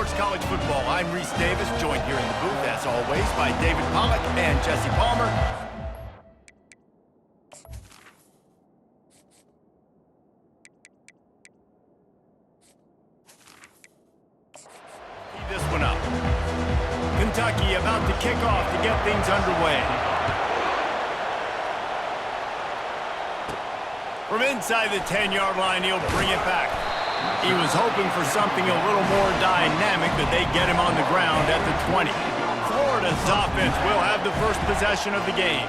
Sports College Football. I'm Reese Davis, joined here in the booth, as always, by David Pollack and Jesse Palmer. This one up. Kentucky about to kick off to get things underway. From inside the 10-yard line, he'll bring it back. He was hoping for something a little more dynamic, but they get him on the ground at the 20. Florida's offense will have the first possession of the game.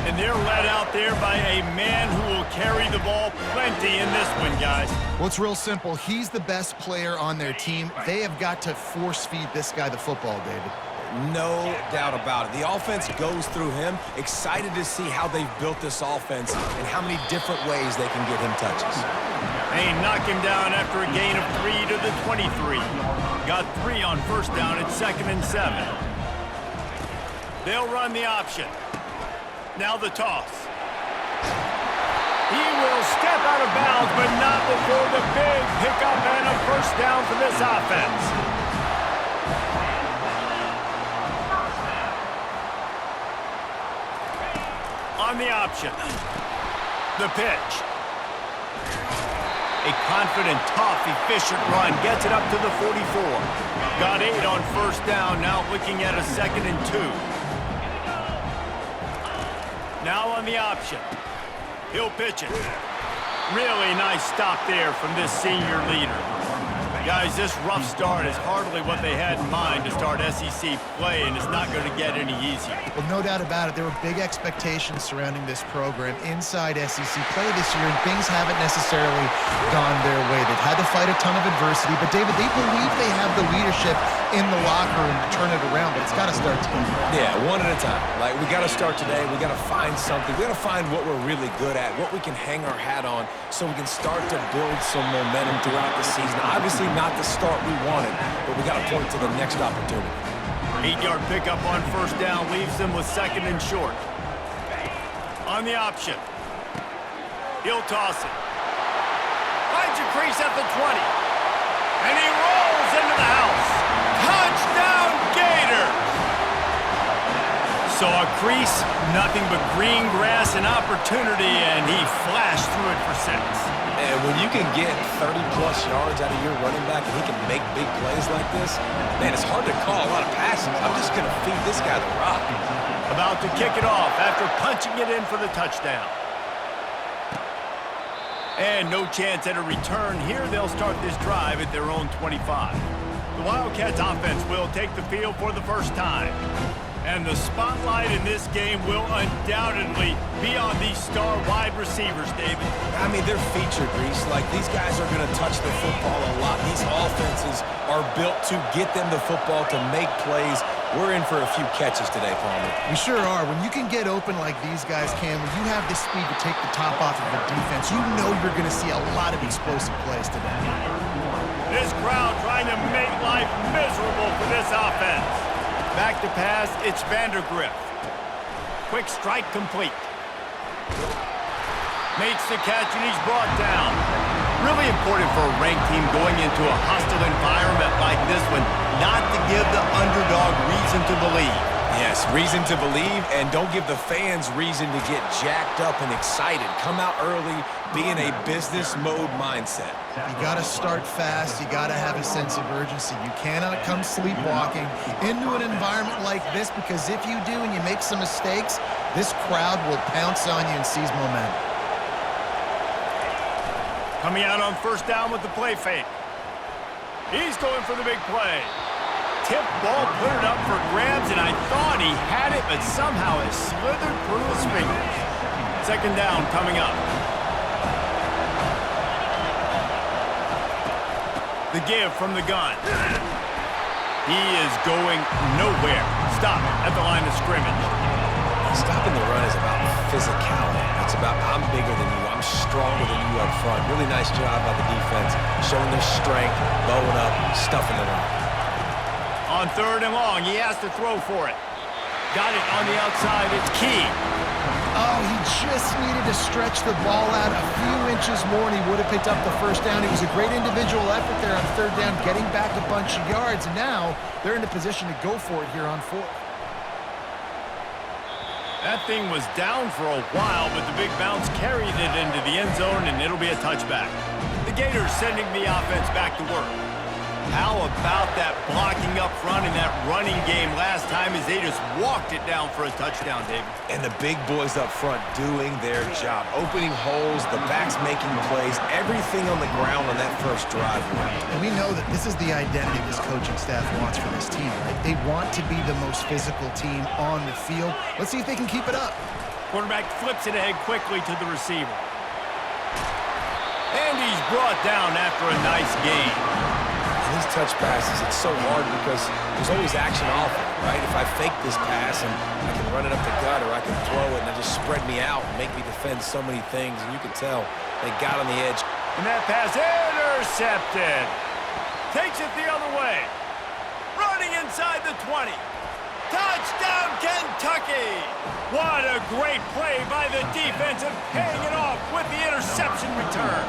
And they're led out there by a man who will carry the ball plenty in this one, guys. Well, it's real simple. He's the best player on their team. They have got to force-feed this guy the football, David. No doubt about it. The offense goes through him. Excited to see how they've built this offense and how many different ways they can get him touches. They knock him down after a gain of 3 to the 23. Got 3 on first down at 2nd and 7. They'll run the option. Now the toss. He will step out of bounds, but not before the big pickup and a first down for this offense. On the option. The pitch. A confident, tough, efficient run. Gets it up to the 44. Got 8 on first down. Now looking at a 2nd and 2. Now on the option. He'll pitch it. Really nice stop there from this senior leader. Guys, this rough start is hardly what they had in mind to start SEC play, and it's not going to get any easier. Well, no doubt about it. There were big expectations surrounding this program inside SEC play this year, and things haven't necessarily gone their way. They've had to fight a ton of adversity, but, David, they believe they have the leadership in the locker room to turn it around, but it's got to start today. Yeah, one at a time. Like, we got to start today. We got to find something. We got to find what we're really good at, what we can hang our hat on, so we can start to build some momentum throughout the season. Obviously, not the start we wanted, but we got to point to the next opportunity. 8-yard pickup on first down leaves them with 2nd and short. On the option. He'll toss it. Finds a crease at the 20. And he rolls into the house. Touchdown, Gators! Saw a crease, nothing but green grass and opportunity, and he flashed through it for 6. And when you can get 30-plus yards out of your running back and he can make big plays like this, man, it's hard to call a lot of passes. I'm just going to feed this guy the rock. About to kick it off after punching it in for the touchdown. And no chance at a return here. They'll start this drive at their own 25. The Wildcats offense will take the field for the first time. And the spotlight in this game will undoubtedly be on these star wide receivers, David. I mean, they're featured, Reese. Like, these guys are going to touch the football a lot. These offenses are built to get them the football, to make plays. We're in for a few catches today, Palmer. We sure are. When you can get open like these guys can, when you have the speed to take the top off of the defense, you know you're going to see a lot of explosive plays today. This crowd trying to make life miserable for this offense. Back to pass, it's Vandergrift. Quick strike complete. Makes the catch and he's brought down. Really important for a ranked team going into a hostile environment like this one, not to give the underdog reason to believe. Yes, reason to believe, and don't give the fans reason to get jacked up and excited. Come out early, be in a business mode mindset. You got to start fast. You got to have a sense of urgency. You cannot come sleepwalking into an environment like this, because if you do and you make some mistakes, this crowd will pounce on you and seize momentum. Coming out on first down with the play fake. He's going for the big play. Tip ball, put it up for grabs, and I thought he had it, but somehow it slithered through his fingers. 2nd down coming up. The give from the gun. He is going nowhere. Stop at the line of scrimmage. Stopping the run is about physicality. It's about, I'm bigger than you, I'm stronger than you up front. Really nice job by the defense, showing their strength, bowing up, stuffing the run. On 3rd and long, he has to throw for it. Got it on the outside, it's Key. Oh, he just needed to stretch the ball out a few inches more, and he would have picked up the first down. It was a great individual effort there on third down, getting back a bunch of yards, and now they're in a position to go for it here on fourth. That thing was down for a while, but the big bounce carried it into the end zone, and it'll be a touchback. The Gators sending the offense back to work. How about that blocking up front in that running game last time as they just walked it down for a touchdown, David? And the big boys up front doing their job. Opening holes, the backs making plays, everything on the ground on that first drive. And we know that this is the identity this coaching staff wants for this team, right? They want to be the most physical team on the field. Let's see if they can keep it up. Quarterback flips it ahead quickly to the receiver. And he's brought down after a nice gain. These touch passes, it's so hard because there's always action off it, right? If I fake this pass and I can run it up the gut or I can throw it and it just spread me out and make me defend so many things, and you can tell they got on the edge. And that pass intercepted. Takes it the other way. Running inside the 20. Touchdown, Kentucky! What a great play by the defense and paying it off with the interception return.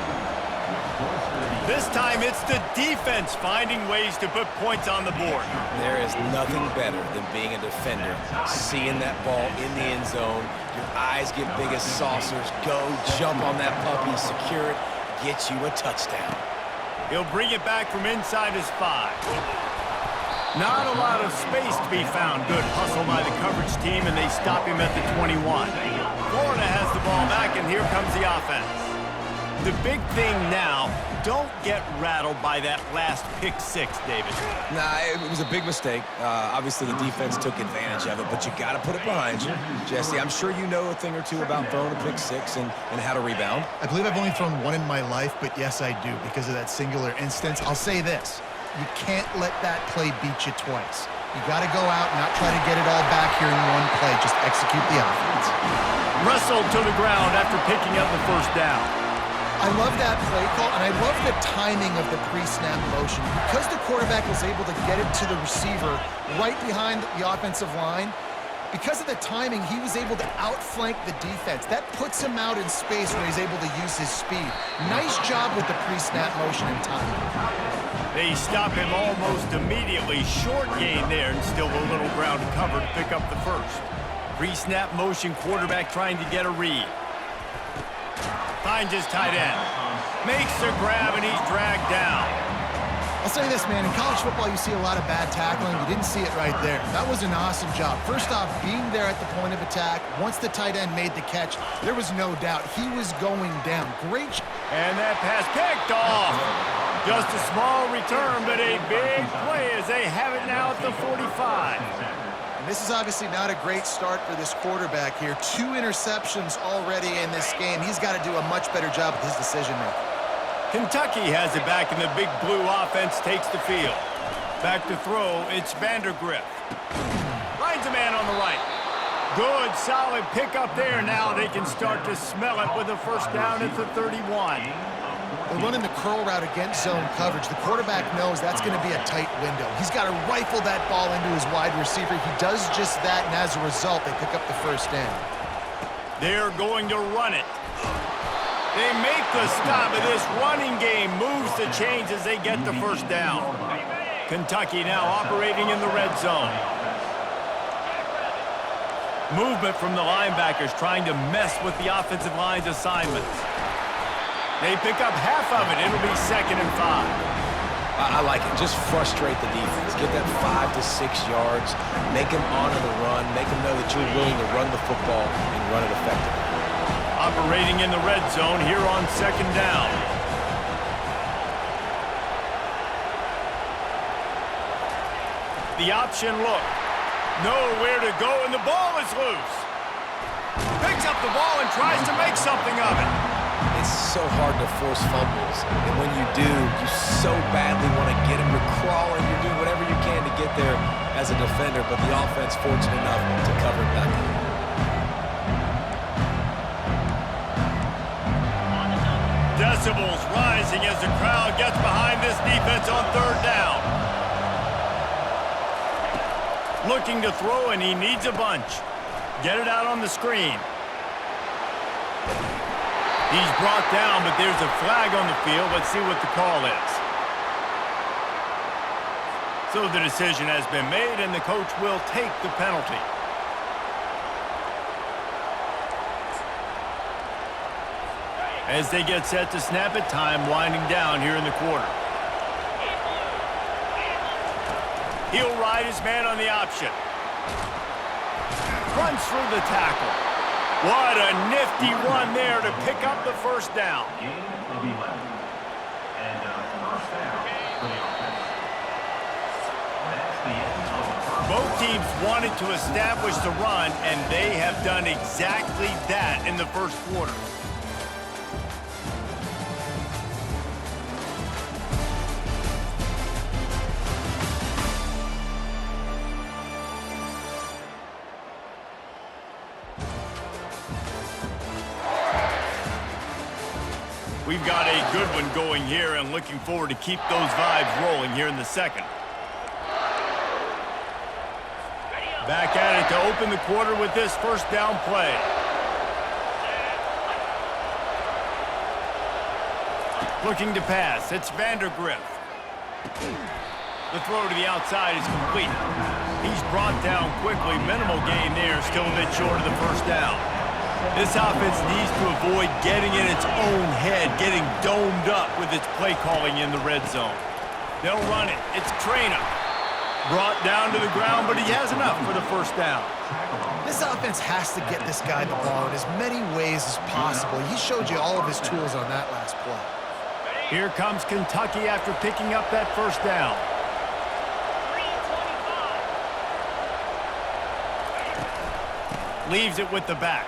This time, it's the defense finding ways to put points on the board. There is nothing better than being a defender. Seeing that ball in the end zone, your eyes get big as saucers. Go, jump on that puppy, secure it, get you a touchdown. He'll bring it back from inside his 5. Not a lot of space to be found. Good hustle by the coverage team, and they stop him at the 21. Florida has the ball back, and here comes the offense. The big thing now, don't get rattled by that last pick 6, David. Nah, it was a big mistake. Obviously, the defense took advantage of it, but you got to put it behind you. Jesse, I'm sure you know a thing or two about throwing a pick 6 and how to rebound. I believe I've only thrown one in my life, but yes, I do because of that singular instance. I'll say this. You can't let that play beat you twice. You got to go out and not try to get it all back here in one play. Just execute the offense. Wrestled to the ground after picking up the first down. I love that play call, and I love the timing of the pre-snap motion. Because the quarterback was able to get it to the receiver right behind the offensive line, because of the timing, he was able to outflank the defense. That puts him out in space where he's able to use his speed. Nice job with the pre-snap motion and timing. They stop him almost immediately. Short gain there, and still a little ground to cover to pick up the first. Pre-snap motion, quarterback trying to get a read. Finds his tight end. Makes the grab, and he's dragged down. I'll say this, man. In college football, you see a lot of bad tackling. You didn't see it right there. That was an awesome job. First off, being there at the point of attack. Once the tight end made the catch, there was no doubt he was going down. Great. And that pass picked off. Just a small return, but a big play as they have it now at the 45. This is obviously not a great start for this quarterback here. 2 interceptions already in this game. He's got to do a much better job with his decision-making. Kentucky has it back, and the big blue offense takes the field. Back to throw, it's Vandergrift. Finds a man on the right. Good, solid pickup there. Now they can start to smell it with a first down at the 31. They're running the curl route against zone coverage. The quarterback knows that's going to be a tight window. He's got to rifle that ball into his wide receiver. He does just that, and as a result, they pick up the first down. They're going to run it. They make the stop, and this running game moves the chains as they get the first down. Kentucky now operating in the red zone. Movement from the linebackers trying to mess with the offensive line's assignments. They pick up half of it. It'll be 2nd and 5. I like it. Just frustrate the defense. Get that 5 to 6 yards. Make them honor the run. Make them know that you're willing to run the football and run it effectively. Operating in the red zone here on 2nd down. The option look. Nowhere to go, and the ball is loose. Picks up the ball and tries to make something of it. It's so hard to force fumbles, and when you do, you so badly want to get them. You're crawling, you're doing whatever you can to get there as a defender, but the offense fortunate enough to cover it back up. Decibels rising as the crowd gets behind this defense on 3rd down. Looking to throw, and he needs a bunch. Get it out on the screen. He's brought down, but there's a flag on the field. Let's see what the call is. So the decision has been made, and the coach will take the penalty. As they get set to snap it, time winding down here in the quarter. He'll ride his man on the option. Runs through the tackle. What a nifty run there to pick up the first down. Both teams wanted to establish the run, and they have done exactly that in the first quarter. We've got a good one going here and looking forward to keep those vibes rolling here in the second. Back at it to open the quarter with this first down play. Looking to pass. It's Vandergriff. The throw to the outside is complete. He's brought down quickly. Minimal gain there. Still a bit short of the first down. This offense needs to avoid getting in its own head, getting domed up with its play calling in the red zone. They'll run it. It's Traina. Brought down to the ground, but he has enough for the first down. This offense has to get this guy the ball in as many ways as possible. He showed you all of his tools on that last play. Here comes Kentucky after picking up that first down. Leaves it with the back.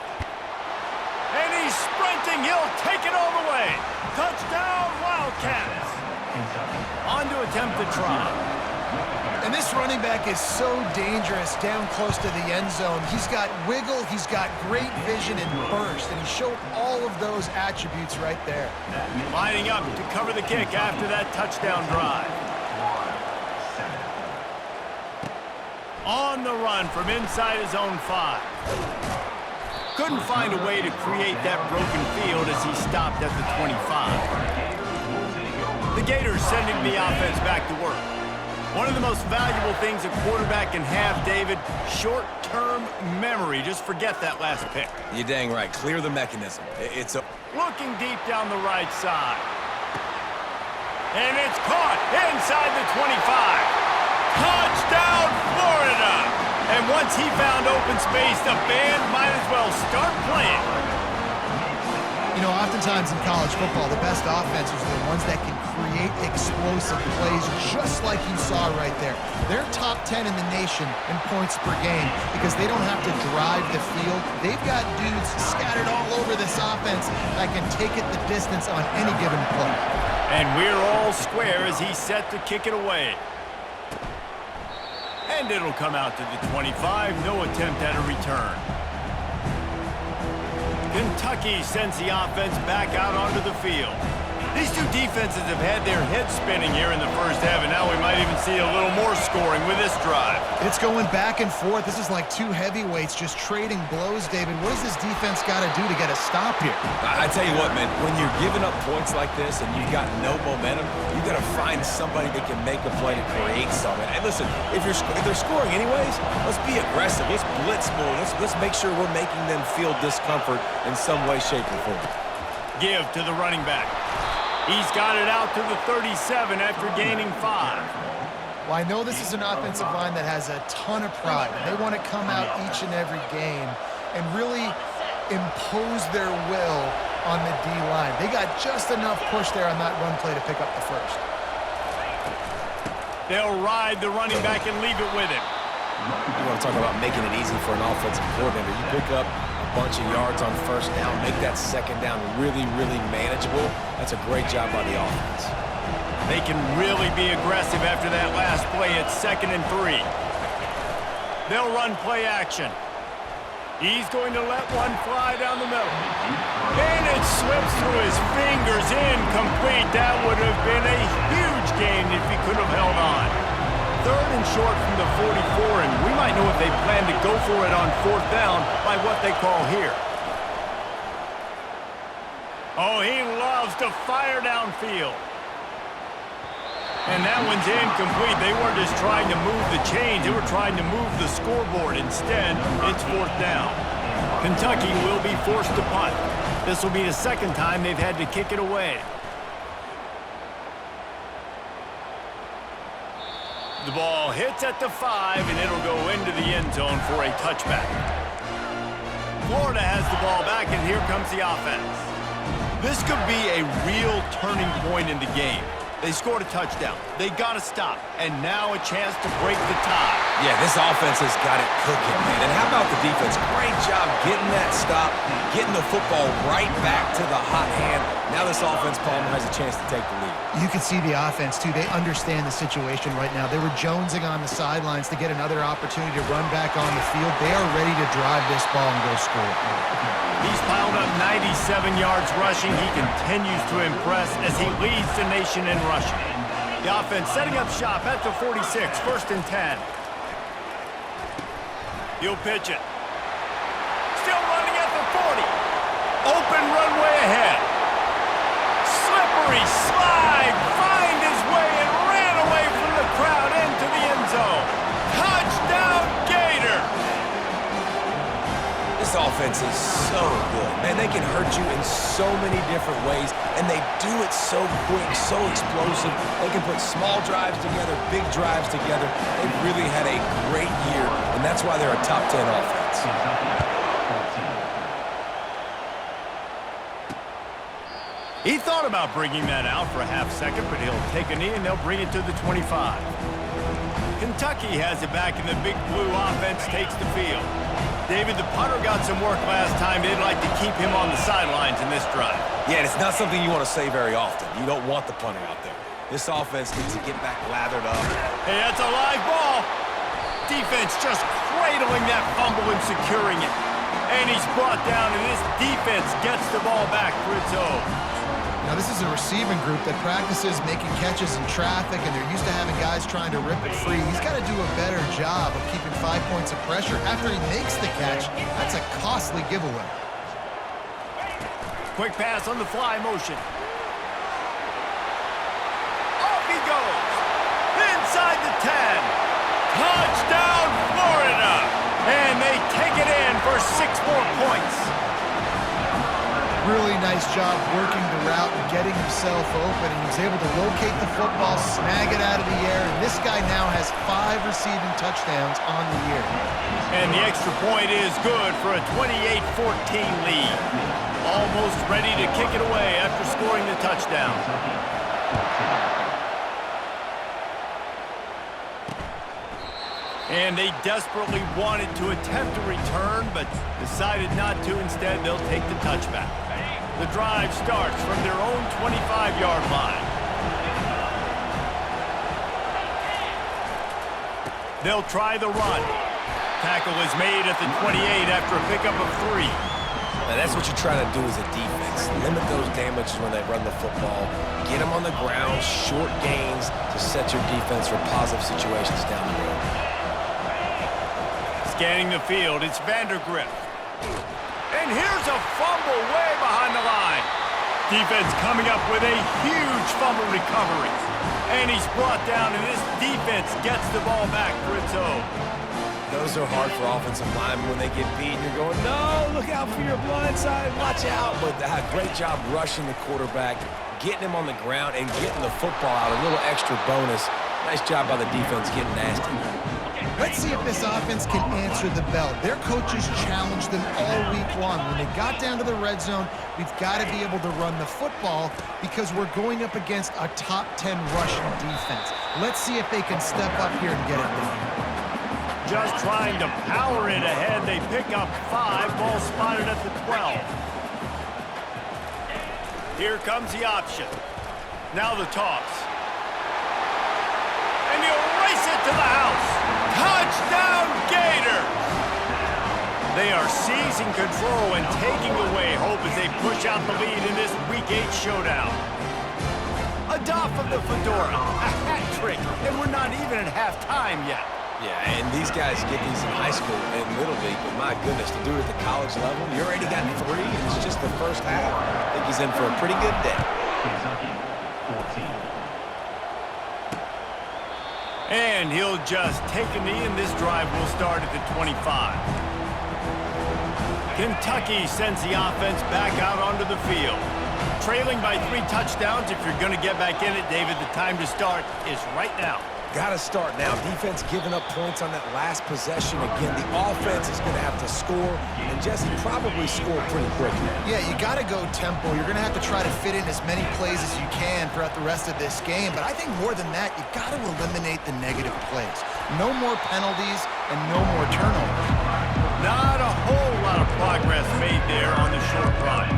And he's sprinting. He'll take it all the way. Touchdown, Wildcats. On to attempt the try. And this running back is so dangerous down close to the end zone. He's got wiggle, he's got great vision and burst, and he showed all of those attributes right there. Lining up to cover the kick after that touchdown drive. On the run from inside his own 5. Couldn't find a way to create that broken field as he stopped at the 25. The Gators sending the offense back to work. One of the most valuable things a quarterback can have, David, short-term memory. Just forget that last pick. You're dang right. Clear the mechanism. It's a... Looking deep down the right side. And it's caught inside the 25. Touchdown, Florida! And once he found open space, the band might as well start playing. You know, oftentimes in college football, the best offenses are the ones that can create explosive plays, just like you saw right there. They're top 10 in the nation in points per game because they don't have to drive the field. They've got dudes scattered all over this offense that can take it the distance on any given play. And we're all square as he's set to kick it away. And it'll come out to the 25. No attempt at a return. Kentucky sends the offense back out onto the field. These two defenses have had their heads spinning here in the first half, and now we might even see a little more scoring with this drive. It's going back and forth. This is like two heavyweights just trading blows, David. What does this defense got to do to get a stop here? I tell you what, man, when you're giving up points like this and you've got no momentum, you got to find somebody that can make a play to create something. And listen, if they're scoring anyways, let's be aggressive. Let's blitz more. Let's make sure we're making them feel discomfort in some way, shape, or form. Give to the running back. He's got it out to the 37 after gaining 5. Well, I know this is an offensive line that has a ton of pride. They want to come out each and every game and really impose their will on the D-line. They got just enough push there on that run play to pick up the first. They'll ride the running back and leave it with him. You want to talk about making it easy for an offensive coordinator. You pick up a bunch of yards on first down, make that second down really, really manageable. That's a great job by the offense. They can really be aggressive after that last play at 2nd and 3. They'll run play action. He's going to let one fly down the middle. And it slips through his fingers, incomplete. That would have been a huge gain if he could have held on. 3rd and short from the 44, and we might know if they plan to go for it on 4th down by what they call here. Oh, he loves to fire downfield. And that one's incomplete. They weren't just trying to move the chains. They were trying to move the scoreboard. Instead, it's 4th down. Kentucky will be forced to punt. This will be the second time they've had to kick it away. The ball hits at the 5, and it'll go into the end zone for a touchback. Florida has the ball back, and here comes the offense. This could be a real turning point in the game. They scored a touchdown. They got to stop. And now a chance to break the tie. Yeah, this offense has got it cooking, man. And how about the defense? Great job getting that stop, getting the football right back to the hot hand. Now this offense, Palmer, has a chance to take the lead. You can see the offense, too. They understand the situation right now. They were jonesing on the sidelines to get another opportunity to run back on the field. They are ready to drive this ball and go score. He's piled up 97 yards rushing. He continues to impress as he leads the nation in rushing. The offense setting up shop at the 46, 1st and 10. He'll pitch it. Still running at the 40. Open runway ahead. Slippery slide. Find his way and ran away from the crowd into the end zone. Touchdown, Gator. This offense is so good. Man, they can hurt you in so many different ways, and they do it so quick, so explosive. They can put small drives together, big drives together. They've really had a great year, and that's why they're a top 10 offense. He thought about bringing that out for a half second, but he'll take a knee and they'll bring it to the 25. Kentucky has it back, and the big blue offense takes the field. David, the punter got some work last time. They'd like to keep him on the sidelines in this drive. Yeah, and it's not something you want to say very often. You don't want the punter out there. This offense needs to get back lathered up. Hey, that's a live ball. Defense just cradling that fumble and securing it. And he's brought down, and this defense gets the ball back for its own. Now, this is a receiving group that practices making catches in traffic, and they're used to having guys trying to rip it free. He's got to do a better job of keeping 5 points of pressure. After he makes the catch, that's a costly giveaway. Quick pass on the fly motion. Off he goes. Inside the 10. Touchdown, Florida. And they take it in for 6 more points. Really nice job working the route and getting himself open. And he was able to locate the football, snag it out of the air, and this guy now has 5 receiving touchdowns on the year. And the extra point is good for a 28-14 lead. Almost ready to kick it away after scoring the touchdown. And they desperately wanted to attempt a return, but decided not to. Instead, they'll take the touchback. The drive starts from their own 25-yard line. They'll try the run. Tackle is made at the 28 after a pickup of 3. Now, that's what you try to do as a defense. Limit those damages when they run the football. Get them on the ground, short gains to set your defense for positive situations down the road. Scanning the field, it's Vandergrift. And here's a fumble way behind the line. Defense coming up with a huge fumble recovery. And he's brought down, and this defense gets the ball back for its own. Those are hard for offensive linemen when they get beat. You're going, no, look out for your blind side, watch out. But great job rushing the quarterback, getting him on the ground, and getting the football out. A little extra bonus. Nice job by the defense getting nasty. Let's see if this offense can answer the bell. Their coaches challenged them all week long. When they got down to the red zone, we've got to be able to run the football because we're going up against a top 10 rushing defense. Let's see if they can step up here and get it done. Just trying to power it ahead. They pick up 5. Ball spotted at the 12. Here comes the option. Now the toss. And he'll race it to the house. Touchdown, Gators! They are seizing control and taking away hope as they push out the lead in this Week 8 showdown. A Goff of the Fedora, a hat trick, and we're not even at halftime yet. Yeah, and these guys get these in high school and Little League, but my goodness, to do it at the college level, you already got 3, and it's just the first half. I think he's in for a pretty good day. Kentucky, 14. And he'll just take a knee, and this drive will start at the 25. Kentucky sends the offense back out onto the field. Trailing by 3 touchdowns. If you're going to get back in it, David, the time to start is right now. Got to start now. Defense giving up points on that last possession. Again, the offense is going to have to score, and Jesse probably score pretty quick. Yeah, you got to go tempo. You're going to have to try to fit in as many plays as you can throughout the rest of this game. But I think more than that, you got to eliminate the negative plays. No more penalties and no more turnovers. Not a whole lot of progress made there on the short run.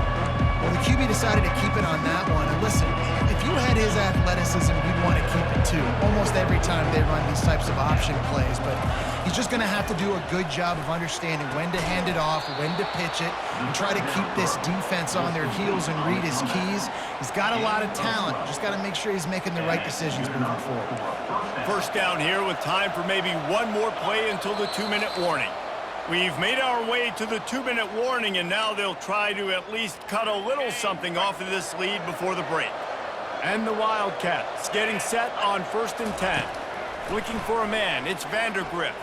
Well, the QB decided to keep it on that one. And listen, if you had his athleticism, you'd want to keep it too. Almost every time they run these types of option plays. But he's just going to have to do a good job of understanding when to hand it off, when to pitch it, and try to keep this defense on their heels and read his keys. He's got a lot of talent. Just got to make sure he's making the right decisions moving forward. First down here with time for maybe one more play until the 2-minute warning. We've made our way to the 2-minute warning, and now they'll try to at least cut a little something off of this lead before the break. And the Wildcats getting set on 1st and 10. Looking for a man, it's Vandergriff.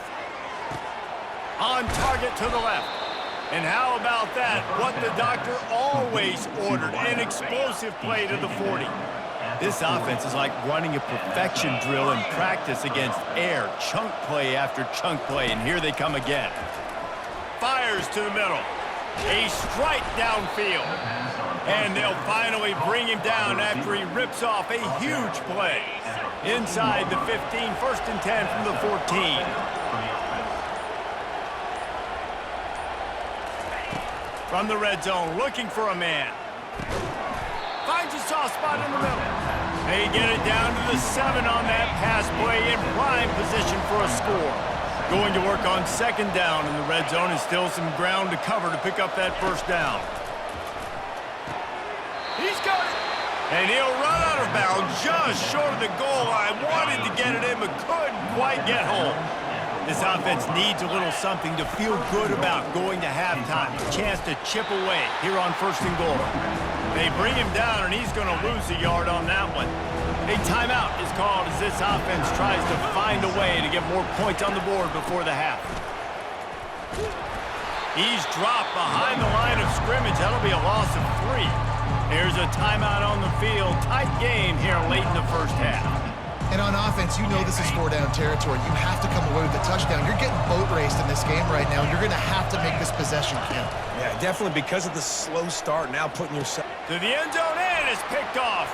On target to the left. And how about that? What the doctor always ordered, an explosive play to the 40. This offense is like running a perfection drill in practice against air, chunk play after chunk play, and here they come again. Fires to the middle. A strike downfield. And they'll finally bring him down after he rips off a huge play. Inside the 15, 1st and 10 from the 14. From the red zone, looking for a man. Finds a soft spot in the middle. They get it down to the 7 on that pass play in prime position for a score. Going to work on 2nd down in the red zone, and still some ground to cover to pick up that 1st down. He's got it. And he'll run out of bounds just short of the goal line. Wanted to get it in, but couldn't quite get home. This offense needs a little something to feel good about going to halftime. A chance to chip away here on 1st and goal. They bring him down, and he's going to lose a yard on that one. A timeout is called as this offense tries to find a way to get more points on the board before the half. He's dropped behind the line of scrimmage. That'll be a loss of 3. There's a timeout on the field. Tight game here late in the 1st half. And on offense, you know this is 4-down territory. You have to come away with a touchdown. You're getting boat raced in this game right now. You're going to have to make this possession count. Yeah, definitely because of the slow start, now putting yourself... To the end zone, and it's picked off.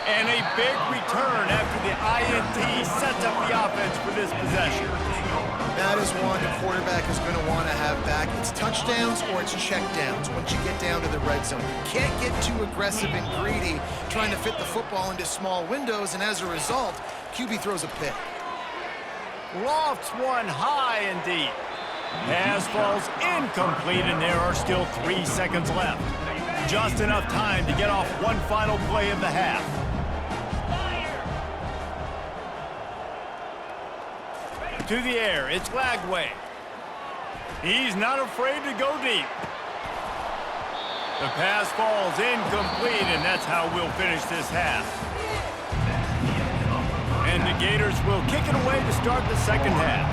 And a big return after the INT sets up the offense for this possession. That is one the quarterback is going to want to have back. It's touchdowns or it's checkdowns once you get down to the red zone. You can't get too aggressive and greedy trying to fit the football into small windows, and as a result, QB throws a pick. Lofts one high and deep. Pass falls incomplete, and there are still 3 seconds left. Just enough time to get off one final play of the half. To the air, it's Lagway. He's not afraid to go deep. The pass falls incomplete, and that's how we'll finish this half. And the Gators will kick it away to start the 2nd half.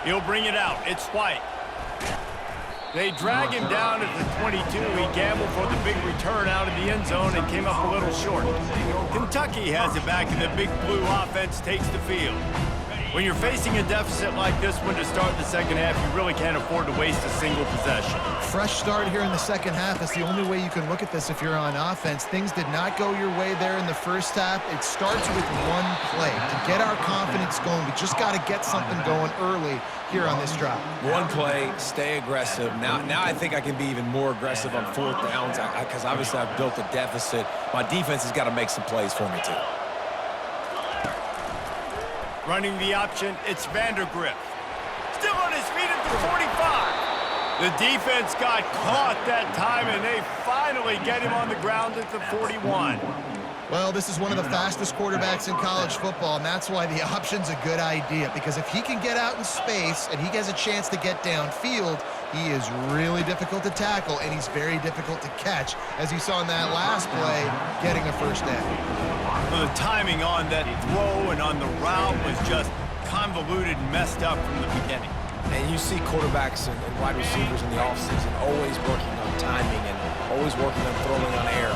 He'll bring it out. It's White. They drag him down at the 22. He gambled for the big return out of the end zone and came up a little short. Kentucky has it back, and the big blue offense takes the field. When you're facing a deficit like this one to start the 2nd half, you really can't afford to waste a single possession. Fresh start here in the 2nd half. That's the only way you can look at this if you're on offense. Things did not go your way there in the 1st half. It starts with one play. To get our confidence going, we just got to get something going early here on this drive. One play, stay aggressive. Now I think I can be even more aggressive on 4th downs because obviously I've built a deficit. My defense has got to make some plays for me too. Running the option, it's Vandergriff. Still on his feet at the 45. The defense got caught that time, and they finally get him on the ground at the 41. Well, this is one of the fastest quarterbacks in college football, and that's why the option's a good idea, because if he can get out in space and he has a chance to get downfield, he is really difficult to tackle, and he's very difficult to catch, as you saw in that last play, getting a first down. Well, the timing on that throw and on the route was just convoluted and messed up from the beginning. And you see quarterbacks and wide receivers in the offseason always working on timing and always working on throwing on air.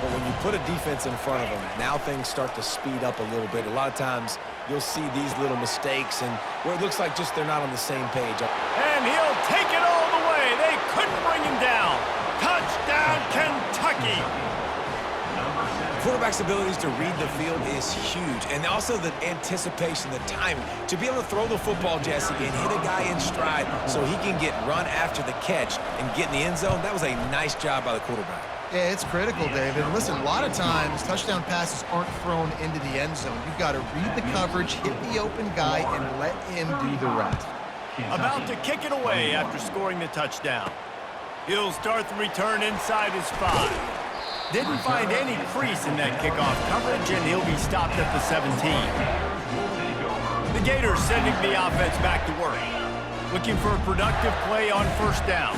But when you put a defense in front of them, now things start to speed up a little bit. A lot of times you'll see these little mistakes and where it looks like just they're not on the same page. And he'll take it all the way. They couldn't bring him down. Touchdown, Kentucky. Quarterback's abilities to read the field is huge, and also the anticipation, the timing. To be able to throw the football, Jesse, and hit a guy in stride so he can get run after the catch and get in the end zone, that was a nice job by the quarterback. Yeah, it's critical, David. And listen, a lot of times, touchdown passes aren't thrown into the end zone. You've got to read the coverage, hit the open guy, and let him do the rest. About to kick it away after scoring the touchdown. He'll start the return inside his 5. Didn't find any crease in that kickoff coverage, and he'll be stopped at the 17. The Gators sending the offense back to work. Looking for a productive play on first down.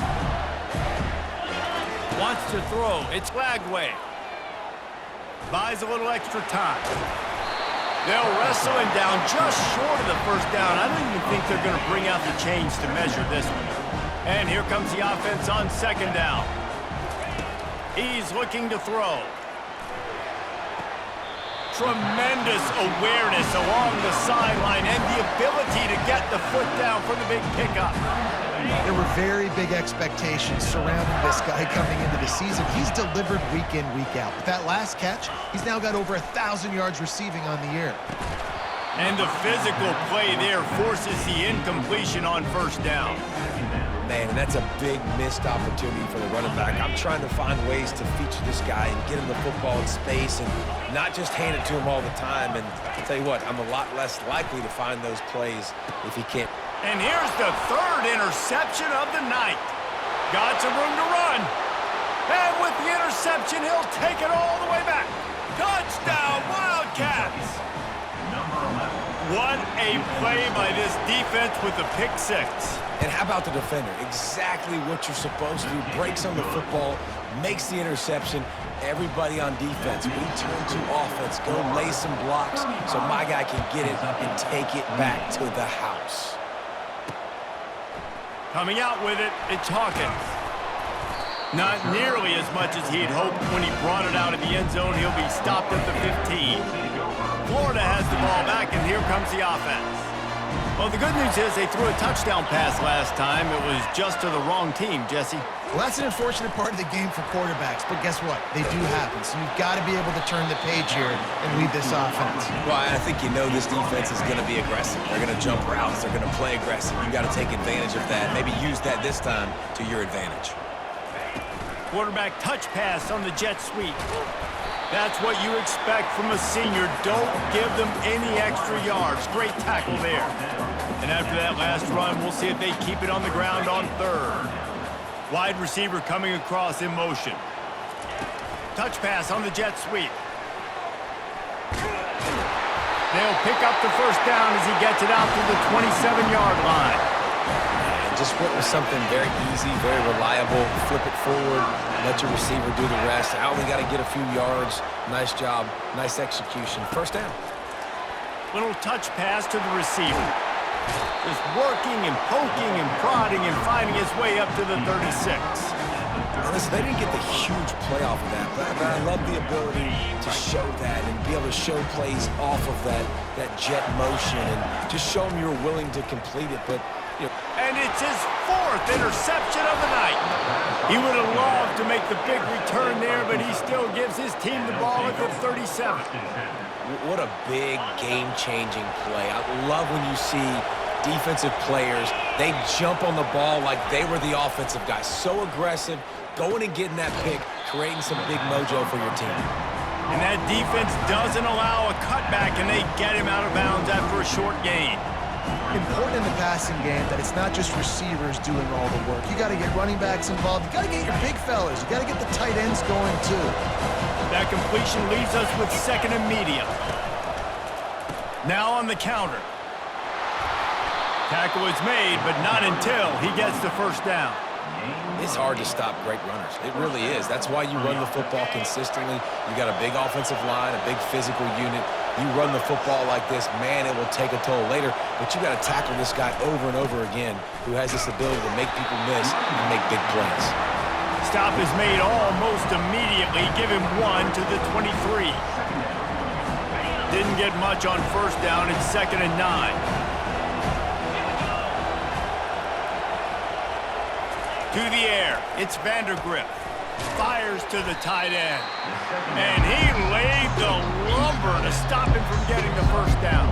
Wants to throw. It's Lagway. Buys a little extra time. They'll wrestle him down just short of the first down. I don't even think they're going to bring out the chains to measure this one. And here comes the offense on second down. He's looking to throw. Tremendous awareness along the sideline and the ability to get the foot down for the big pickup. There were very big expectations surrounding this guy coming into the season. He's delivered week in, week out. With that last catch, he's now got over 1,000 yards receiving on the year. And the physical play there forces the incompletion on first down. Man, and that's a big missed opportunity for the running back. I'm trying to find ways to feature this guy and get him the football in space and not just hand it to him all the time. And I'll tell you what, I'm a lot less likely to find those plays if he can't. And here's the third interception of the night. Got some room to run. And with the interception, he'll take it all the way back. Touchdown, Wildcats! What a play by this defense with the pick 6. And how about the defender? Exactly what you're supposed to do. Breaks on the football, makes the interception. Everybody on defense, we turn to offense. Go lay some blocks so my guy can get it and take it back to the house. Coming out with it, it's Hawkins. Not nearly as much as he had hoped when he brought it out of the end zone. He'll be stopped at the 15. Florida has the ball back, and here comes the offense. Well, the good news is they threw a touchdown pass last time. It was just to the wrong team, Jesse. Well, that's an unfortunate part of the game for quarterbacks, but guess what? They do happen, so you've got to be able to turn the page here and lead this offense. Well, I think you know this defense is going to be aggressive. They're going to jump routes. They're going to play aggressive. You've got to take advantage of that. Maybe use that this time to your advantage. Quarterback touch pass on the jet sweep. That's what you expect from a senior. Don't give them any extra yards. Great tackle there. And after that last run, we'll see if they keep it on the ground on third. Wide receiver coming across in motion. Touch pass on the jet sweep. They'll pick up the first down as he gets it out to the 27-yard line. Just went with something very easy, very reliable. Flip it forward, let your receiver do the rest. I only got to get a few yards. Nice job, nice execution. First down. Little touch pass to the receiver. Just working and poking and prodding and finding his way up to the 36. Now listen, they didn't get the huge play off of that, but I love the ability to show that and be able to show plays off of that jet motion and just show them you're willing to complete it. But and it's his 4th interception of the night. He would have loved to make the big return there, but he still gives his team the ball at the 37. What a big game-changing play. I love when you see defensive players, they jump on the ball like they were the offensive guys. So aggressive, going and getting that pick, creating some big mojo for your team. And that defense doesn't allow a cutback, and they get him out of bounds after a short gain. important in the passing game that it's not just receivers doing all the work. You got to get running backs involved. You got to get your big fellas. You got to get the tight ends going too. That completion leaves us with second and medium. Now on the counter. Tackle is made, but not until he gets the first down. It's hard to stop great runners. It really is. That's why you run the football consistently. You got a big offensive line, a big physical unit. You run the football like this, man, it will take a toll later. But you got to tackle this guy over and over again who has this ability to make people miss and make big plays. Stop is made almost immediately. Give him 1 to the 23. Didn't get much on first down. It's 2nd and 9. To the air, it's Vandergrift. Fires to the tight end. And he laid the lumber to stop him from getting the first down.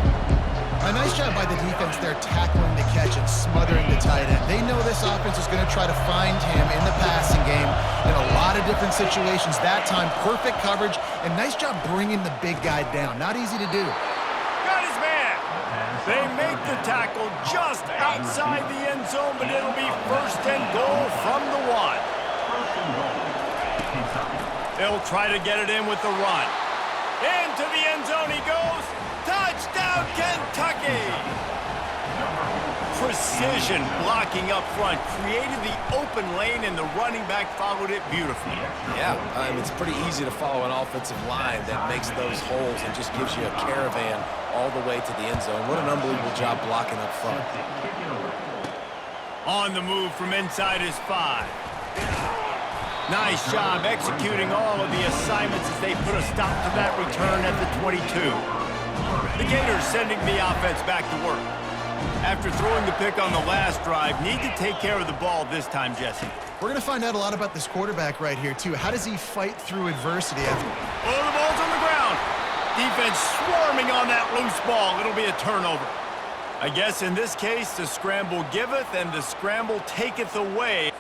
A nice job by the defense there tackling the catch and smothering the tight end. They know this offense is going to try to find him in the passing game in a lot of different situations. That time, perfect coverage, and nice job bringing the big guy down. Not easy to do. Got his man. They make the tackle just outside the end zone, but it'll be 1st and goal from the 1. They'll try to get it in with the run. Into the end zone he goes. Touchdown, Kentucky! Precision blocking up front created the open lane, and the running back followed it beautifully. Yeah, it's pretty easy to follow an offensive line that makes those holes and just gives you a caravan all the way to the end zone. What an unbelievable job blocking up front. On the move from inside his 5. Nice job executing all of the assignments as they put a stop to that return at the 22. The Gators sending the offense back to work. After throwing the pick on the last drive, need to take care of the ball this time, Jesse. We're going to find out a lot about this quarterback right here, too. How does he fight through adversity after? Oh, the ball's on the ground. Defense swarming on that loose ball. It'll be a turnover. I guess in this case, the scramble giveth and the scramble taketh away.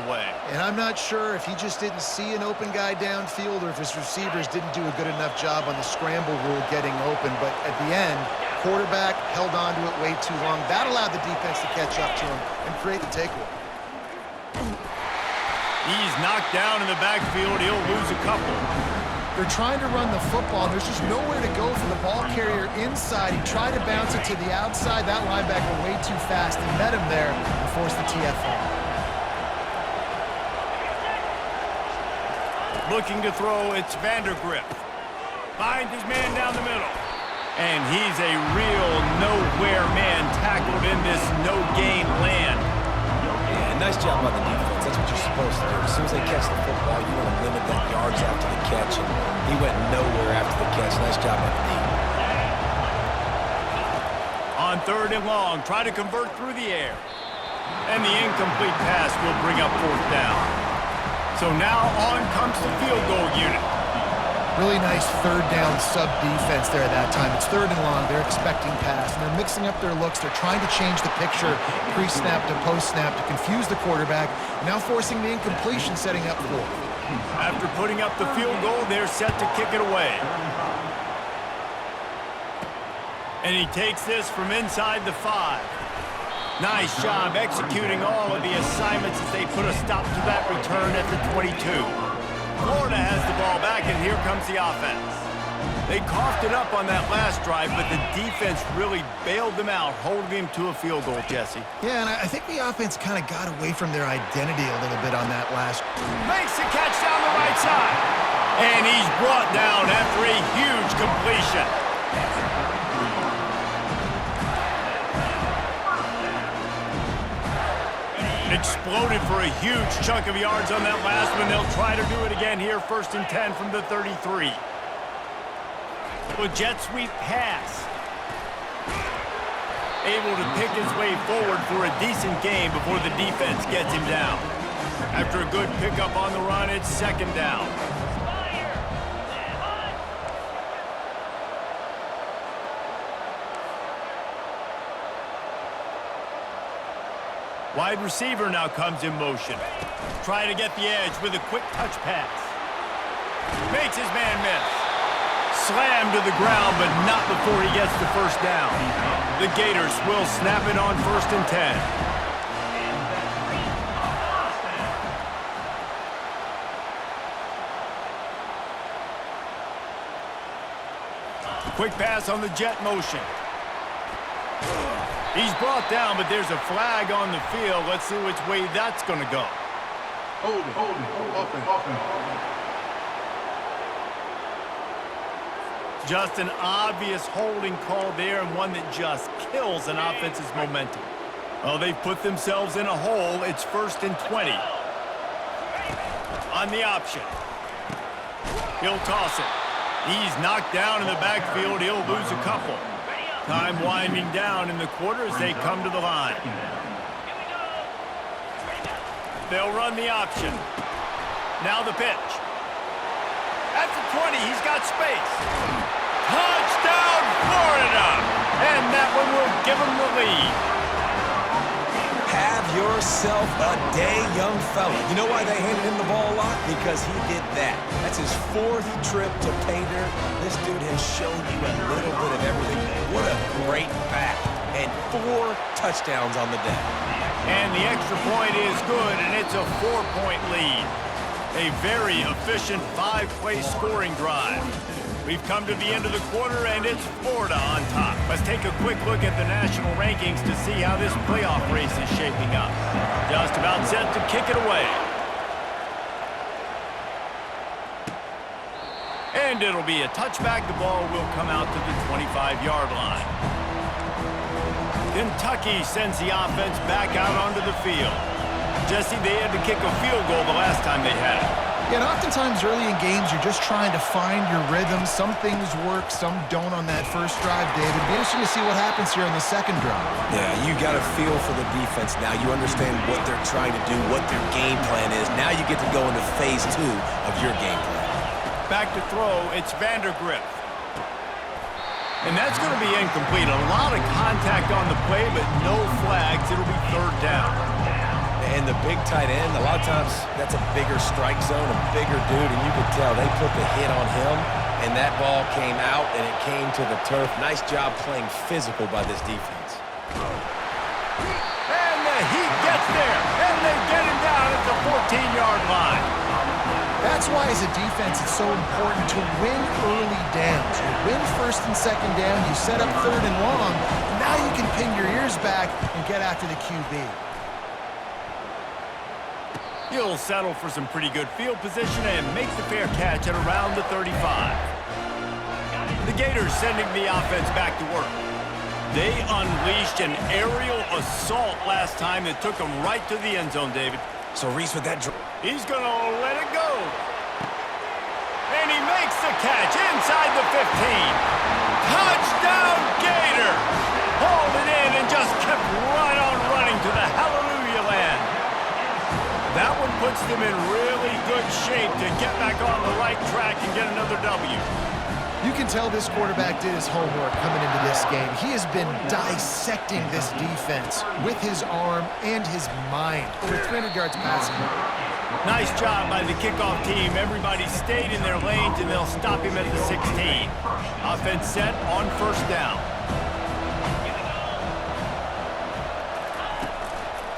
Away. And I'm not sure if he just didn't see an open guy downfield or if his receivers didn't do a good enough job on the scramble rule getting open. But at the end, quarterback held on to it way too long. That allowed the defense to catch up to him and create the takeaway. He's knocked down in the backfield. He'll lose a couple. They're trying to run the football. There's just nowhere to go for the ball carrier inside. He tried to bounce it to the outside. That linebacker way too fast and met him there and forced the TFL. Looking to throw, it's Vandergrift. Finds his man down the middle. And he's a real nowhere man tackled in this no-gain land. Yeah, nice job by the defense. That's what you're supposed to do. As soon as they catch the football, you want to limit that yards after the catch. And he went nowhere after the catch. Nice job by the defense. On 3rd and long, try to convert through the air. And the incomplete pass will bring up 4th down. So now on comes the field goal unit. Really nice 3rd down sub defense there that time. It's 3rd and long. They're expecting pass, and they're mixing up their looks. They're trying to change the picture pre-snap to post-snap to confuse the quarterback, now forcing the incompletion, setting up 4th. After putting up the field goal, they're set to kick it away. And he takes this from inside the 5. Nice job executing all of the assignments as they put a stop to that return at the 22. Florida has the ball back, and here comes the offense. They coughed it up on that last drive, but the defense really bailed them out, holding him to a field goal, Jesse. Yeah, and I think the offense kind of got away from their identity a little bit on that last. Makes the catch down the right side. And he's brought down after a huge completion. Exploded for a huge chunk of yards on that last one. They'll try to do it again here. 1st and 10 from the 33. A jet sweep pass. Able to pick his way forward for a decent game before the defense gets him down. After a good pickup on the run, it's 2nd down. Wide receiver now comes in motion. Try to get the edge with a quick touch pass. Makes his man miss. Slammed to the ground, but not before he gets the first down. The Gators will snap it on 1st and 10. Quick pass on the jet motion. He's brought down, but there's a flag on the field. Let's see which way that's going to go. Hold it. Just an obvious holding call there, and one that just kills an offense's momentum. Well, they've put themselves in a hole. It's 1st and 20. On the option. He'll toss it. He's knocked down in the backfield. He'll lose a couple. Time winding down in the quarter as they come to the line. They'll run the option. Now the pitch. At the 20, he's got space. Touchdown, Florida! And that one will give him the lead. Have yourself a day, young fella. You know why they handed him the ball a lot? Because he did that. That's his 4th trip to pay dirt. This dude has shown you a little bit of everything. What a great back. And 4 touchdowns on the day. And the extra point is good, and it's a 4-point lead. A very efficient 5-play scoring drive. We've come to the end of the quarter, and it's Florida on top. Let's take a quick look at the national rankings to see how this playoff race is shaping up. Just about set to kick it away. And it'll be a touchback. The ball will come out to the 25-yard line. Kentucky sends the offense back out onto the field. Jesse, they had to kick a field goal the last time they had it. Yeah, and oftentimes early in games, you're just trying to find your rhythm. Some things work, some don't on that first drive, David. It'll be interesting to see what happens here on the second drive. Yeah, you got a feel for the defense now. You understand what they're trying to do, what their game plan is. Now you get to go into phase 2 of your game plan. Back to throw, it's Vandergrift. And that's going to be incomplete. A lot of contact on the play, but no flags. It'll be 3rd down. And the big tight end, a lot of times that's a bigger strike zone, a bigger dude, and you could tell they put the hit on him, and that ball came out, and it came to the turf. Nice job playing physical by this defense. And the Heat gets there, and they get him down at the 14-yard line. That's why, as a defense, it's so important to win early downs. You win 1st and 2nd down, you set up 3rd and long. Now you can pin your ears back and get after the QB. He'll settle for some pretty good field position and make the fair catch at around the 35. The Gators sending the offense back to work. They unleashed an aerial assault last time that took them right to the end zone, David. So Reese with that. He's going to let it go. And he makes the catch inside the 15. Touchdown, Gator! Hauled it in and just kept right on running to the hallelujah land. That one puts them in really good shape to get back on the right track and get another W. You can tell this quarterback did his homework coming into this game. He has been dissecting this defense with his arm and his mind. Over 300 yards passing. Nice job by the kickoff team. Everybody stayed in their lanes, and they'll stop him at the 16. Offense set on 1st down.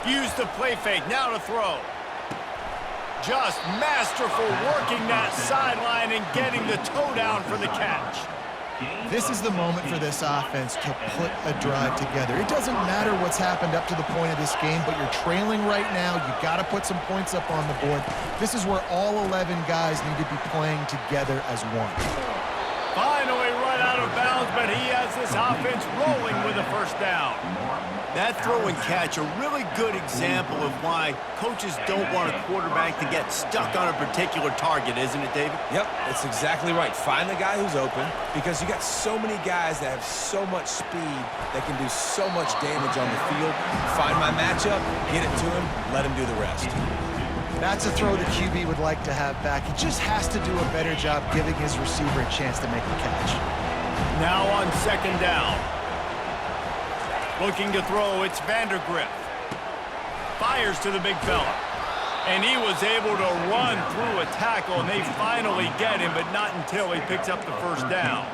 Use the play fake. Now to throw. Just masterful working that sideline and getting the toe down for the catch. This is the moment for this offense to put a drive together. It doesn't matter what's happened up to the point of this game, but you're trailing right now. You've got to put some points up on the board. This is where all 11 guys need to be playing together as one. Finally run out of bounds, but he has this offense rolling with a 1st down. That throw and catch, a really good example of why coaches don't want a quarterback to get stuck on a particular target, isn't it, David? Yep, that's exactly right. Find the guy who's open, because you got so many guys that have so much speed that can do so much damage on the field. Find my matchup, get it to him, let him do the rest. That's a throw the QB would like to have back. He just has to do a better job giving his receiver a chance to make the catch. Now on 2nd down. Looking to throw, it's Vandergrift. fires to the big fella. And he was able to run through a tackle, and they finally get him, but not until he picks up the first down.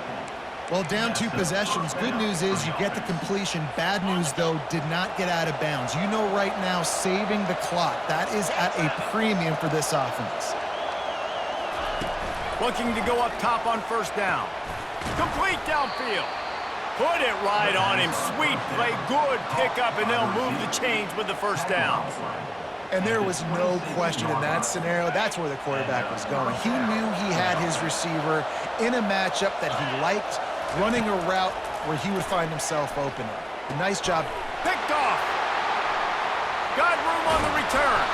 Well, down 2 possessions. Good news is you get the completion. Bad news, though, did not get out of bounds. You know right now, saving the clock, that is at a premium for this offense. Looking to go up top on first down. Complete downfield. Put it right on him. Sweet play, good pickup, and they'll move the chains with the first down. And there was no question in that scenario. That's where the quarterback was going. He knew he had his receiver in a matchup that he liked, running a route where he would find himself open. Nice job. Picked off. Got room on the return.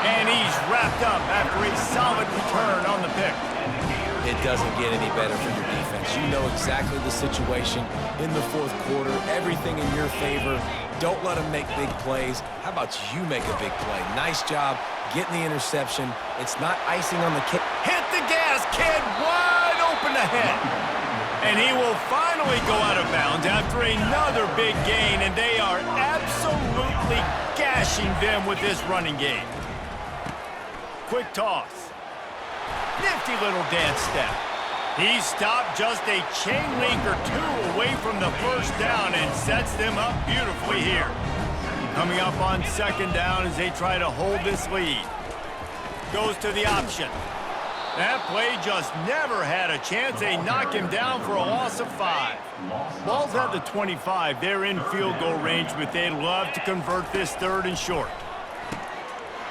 And he's wrapped up after a solid return on the pick. It doesn't get any better for your defense. You know exactly the situation in the fourth quarter. Everything in your favor. Don't let them make big plays. How about you make a big play? Nice job getting the interception. It's not icing on the cake. Hit the gas, kid. Wide open ahead. And he will finally go out of bounds after another big gain, and they are absolutely gashing them with this running game. Quick toss. Nifty little dance step. He stopped just a chain link or 2 away from the first down and sets them up beautifully here. Coming up on second down as they try to hold this lead. Goes to the option. That play just never had a chance. They knock him down for a loss of 5. Ball's at the 25. They're in field goal range, but they'd love to convert this 3rd and short.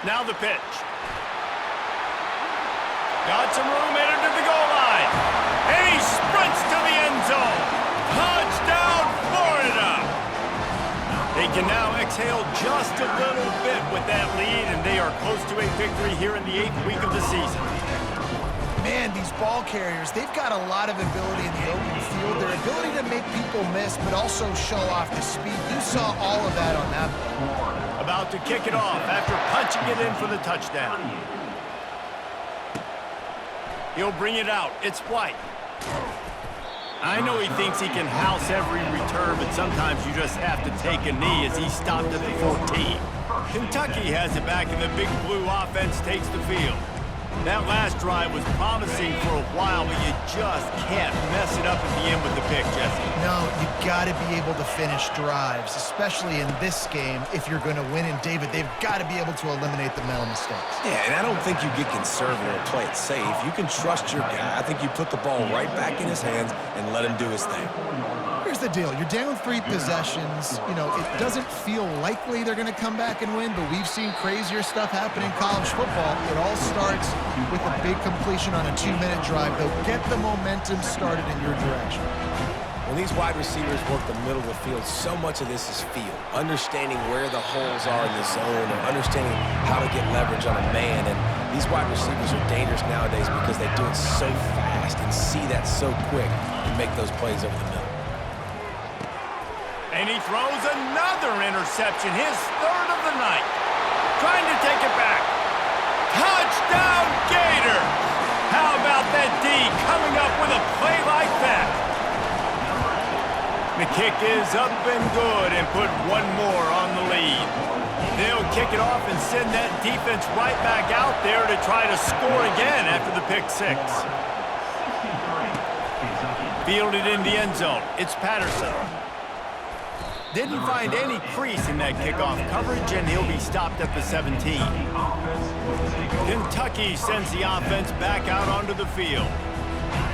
Now the pitch. Got some room, headed to the goal line. And he sprints to the end zone. Touchdown, Florida! They can now exhale just a little bit with that lead, and they are close to a victory here in the 8th week of the season. Man, these ball carriers, they've got a lot of ability in the open field. Their ability to make people miss, but also show off the speed. You saw all of that on that play. About to kick it off after punching it in for the touchdown. He'll bring it out. It's White. I know he thinks he can house every return, but sometimes you just have to take a knee as he stopped at the 14. Kentucky has it back, and the Big Blue offense takes the field. That last drive was promising for a while, but you just can't mess it up at the end with the pick, Jesse. No, you got to be able to finish drives, especially in this game if you're going to win. And, David, they've got to be able to eliminate the mental mistakes. Yeah, and I don't think you get conservative or play it safe. You can trust your guy. I think you put the ball right back in his hands and let him do his thing. Here's the deal. You're down 3 possessions. You know, it doesn't feel likely they're going to come back and win, but we've seen crazier stuff happen in college football. It all starts with a big completion on a 2-minute drive. They'll get the momentum started in your direction. When these wide receivers work the middle of the field, so much of this is feel. Understanding where the holes are in the zone or understanding how to get leverage on a man. And these wide receivers are dangerous nowadays because they do it so fast and see that so quick and make those plays over the middle. And he throws another interception, his 3rd of the night. Trying to take it back. Touchdown, Gator! How about that D coming up with a play like that? The kick is up and good and put one more on the lead. They'll kick it off and send that defense right back out there to try to score again after the pick 6. Fielded in the end zone. It's Patterson. Didn't find any crease in that kickoff coverage, and he'll be stopped at the 17. Kentucky sends the offense back out onto the field.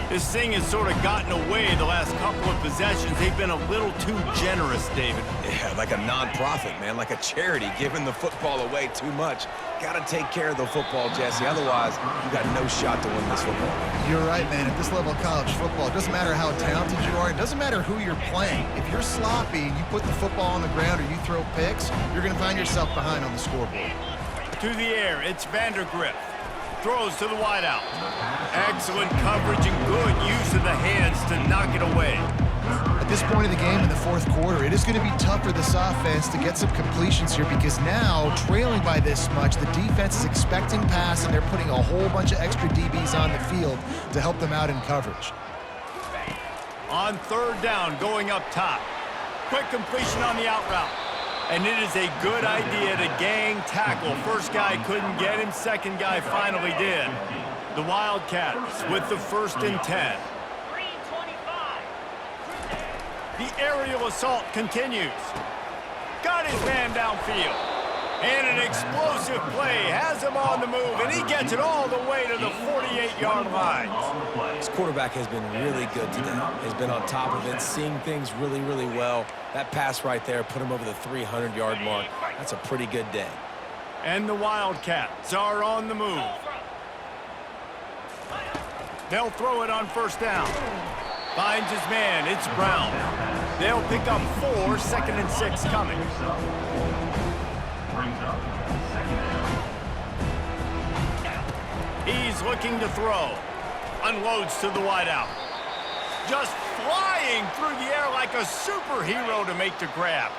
This thing has sort of gotten away the last couple of possessions. They've been a little too generous, David. Yeah, like a non-profit, man, like a charity, giving the football away too much. Got to take care of the football, Jesse. Otherwise, you got no shot to win this football game. You're right, man. At this level of college football, it doesn't matter how talented you are. It doesn't matter who you're playing. If you're sloppy and you put the football on the ground or you throw picks, you're going to find yourself behind on the scoreboard. To the air, it's Vandergrift. Throws to the wideout. Excellent coverage and good use of the hands to knock it away. At this point of the game in the 4th quarter, it is going to be tough for this offense to get some completions here because now, trailing by this much, the defense is expecting pass and they're putting a whole bunch of extra DBs on the field to help them out in coverage. On 3rd down, going up top. Quick completion on the out route. And it is a good idea to gang tackle. First guy couldn't get him, second guy finally did. The Wildcats with the 1st and 10. The aerial assault continues. Got his man downfield. And an explosive play has him on the move, and he gets it all the way to the 48-yard line. This quarterback has been really good today. Has been on top of it, seeing things really, really well. That pass right there put him over the 300-yard mark. That's a pretty good day. And the Wildcats are on the move. They'll throw it on 1st down. Finds his man. It's Brown. They'll pick up 4, 2nd and 6 coming. He's looking to throw. Unloads to the wideout. Just flying through the air like a superhero to make the grab.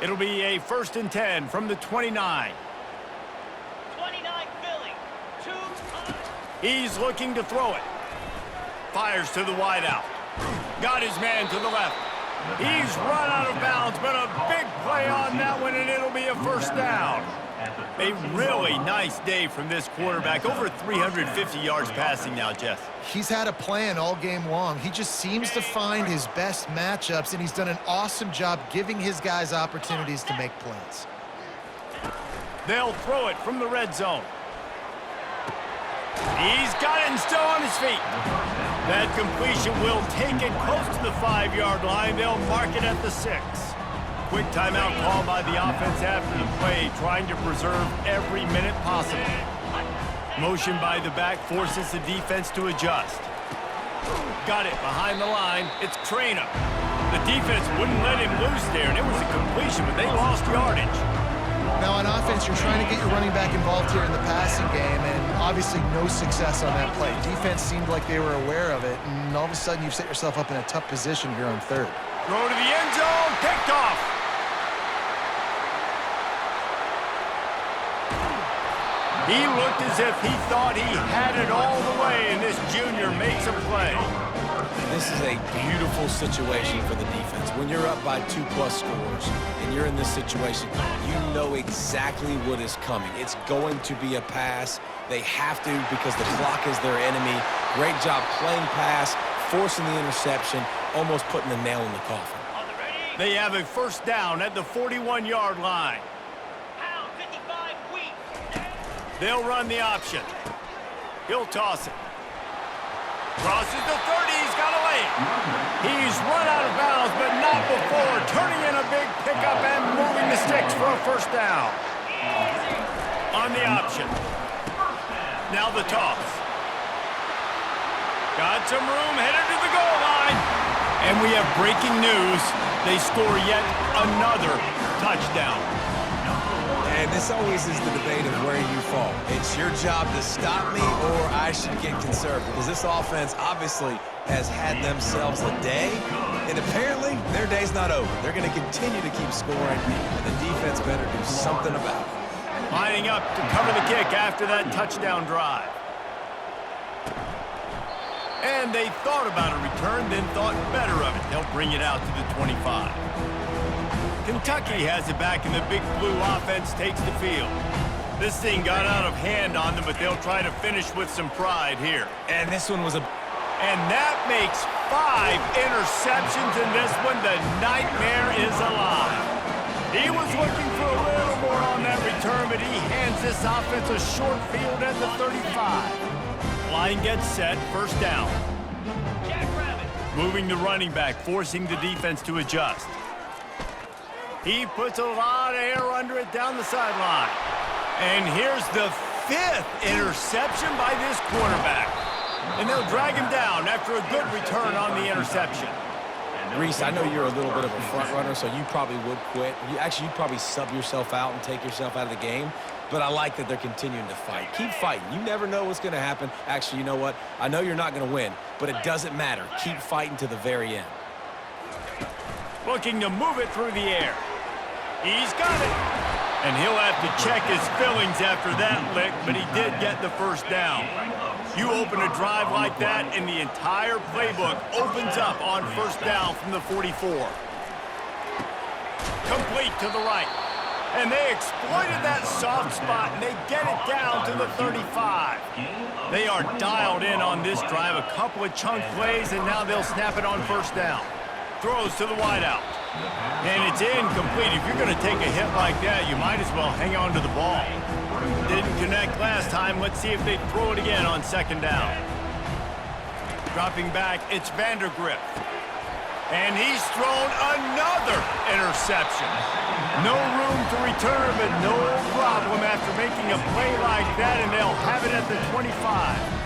It'll be a 1st and 10 from the 29. 29 Philly. 2. He's looking to throw it. Fires to the wideout. Got his man to the left. He's run out of bounds, but a big play on that one, and it'll be a 1st down. A really nice day from this quarterback. Over 350 yards passing now, Jess. He's had a plan all game long. He just seems to find his best matchups, and he's done an awesome job giving his guys opportunities to make plays. They'll throw it from the red zone. He's got it and still on his feet. That completion will take it close to the 5-yard line. They'll mark it at the 6. Quick timeout call by the offense after the play, trying to preserve every minute possible. Motion by the back forces the defense to adjust. Got it behind the line. It's Traina. The defense wouldn't let him loose there, and it was a completion, but they lost yardage. Now on offense, you're trying to get your running back involved here in the passing game, and obviously no success on that play. Defense seemed like they were aware of it, and all of a sudden you've set yourself up in a tough position here on 3rd. Throw to the end zone, picked off. He looked as if he thought he had it all the way, and this junior makes a play. This is a beautiful situation for the defense. When you're up by 2+ scores and you're in this situation, you know exactly what is coming. It's going to be a pass. They have to because the clock is their enemy. Great job playing pass, forcing the interception, almost putting the nail in the coffin. They have a 1st down at the 41-yard line. They'll run the option. He'll toss it. Crosses the 30. He's got a lane. He's run out of bounds, but not before turning in a big pickup and moving the sticks for a 1st down. On the option. Now the toss. Got some room, headed to the goal line. And we have breaking news. They score yet another touchdown. And this always is the debate of where you fall. It's your job to stop me or I should get conservative, because this offense obviously has had themselves a day, and apparently their day's not over. They're going to continue to keep scoring, and the defense better do something about it. Lining up to cover the kick after that touchdown drive. And they thought about a return, then thought better of it. They'll bring it out to the 25. Kentucky has it back, and the Big Blue offense takes the field. This thing got out of hand on them, but they'll try to finish with some pride here. And this one was a... And that makes 5 interceptions in this one. The nightmare is alive. He was looking for a little more on that return, but he hands this offense a short field at the 35. Line gets set, 1st down. Moving the running back, forcing the defense to adjust. He puts a lot of air under it down the sideline. And here's the 5th interception by this quarterback. And they'll drag him down after a good return on the interception. Reese, I know you're a little bit of a front runner, so you probably would quit. You'd probably sub yourself out and take yourself out of the game. But I like that they're continuing to fight. Keep fighting. You never know what's going to happen. Actually, you know what? I know you're not going to win, but it doesn't matter. Keep fighting to the very end. Looking to move it through the air. He's got it. And he'll have to check his fillings after that lick, but he did get the 1st down. You open a drive like that, and the entire playbook opens up on 1st down from the 44. Complete to the right. And they exploited that soft spot, and they get it down to the 35. They are dialed in on this drive. A couple of chunk plays, and now they'll snap it on first down. Throws to the wideout. And it's incomplete. If you're going to take a hit like that, you might as well hang on to the ball. Didn't connect last time. Let's see if they throw it again on second down. Dropping back, it's Vandergrift. And he's thrown another interception. No room to return, but no problem after making a play like that, and they'll have it at the 25.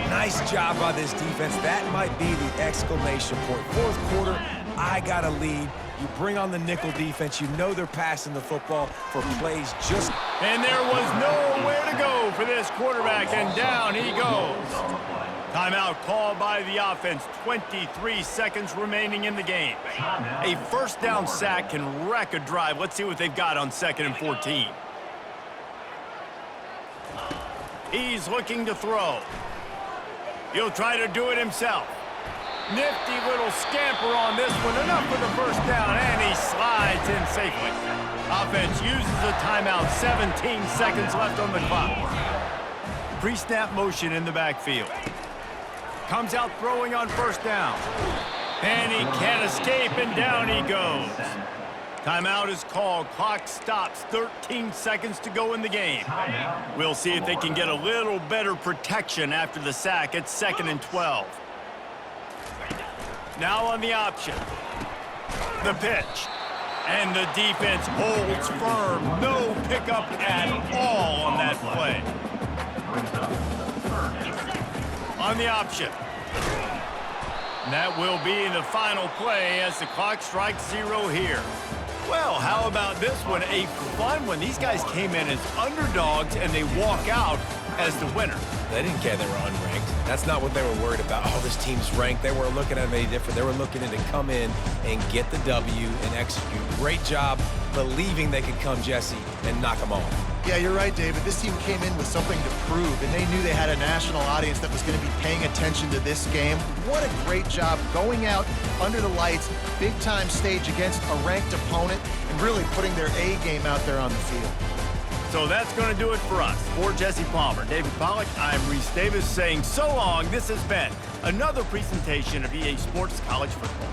Nice job by this defense. That might be the exclamation point. Fourth quarter, I got a lead. You bring on the nickel defense. You know they're passing the football for plays just... And there was nowhere to go for this quarterback, and down he goes. Timeout called by the offense. 23 seconds remaining in the game. A first down sack can wreck a drive. Let's see what they've got on 2nd and 14. He's looking to throw. He'll try to do it himself. Nifty little scamper on this one. Enough for the first down, and he slides in safely. Offense uses a timeout. 17 seconds left on the clock. Pre-snap motion in the backfield. Comes out throwing on first down. And he can't escape, and down he goes. Timeout is called. Clock stops. 13 seconds to go in the game. We'll see if they can get a little better protection after the sack at 2nd and 12. Now on the option. The pitch. And the defense holds firm. No pickup at all on that play. On the option. That will be the final play as the clock strikes 0 here. Well, how about this one? A fun one. These guys came in as underdogs, and they walk out as the winner. They didn't care they were unranked. That's not what they were worried about. Oh, this team's ranked. They weren't looking at any different. They were looking at to come in and get the W and execute. Great job believing they could come, Jesse, and knock them off. Yeah, you're right, David. This team came in with something to prove, and they knew they had a national audience that was going to be paying attention to this game. What a great job going out under the lights, big-time stage against a ranked opponent, and really putting their A game out there on the field. So that's going to do it for us. For Jesse Palmer, David Pollack, I'm Reese Davis saying so long. This has been another presentation of EA Sports College Football.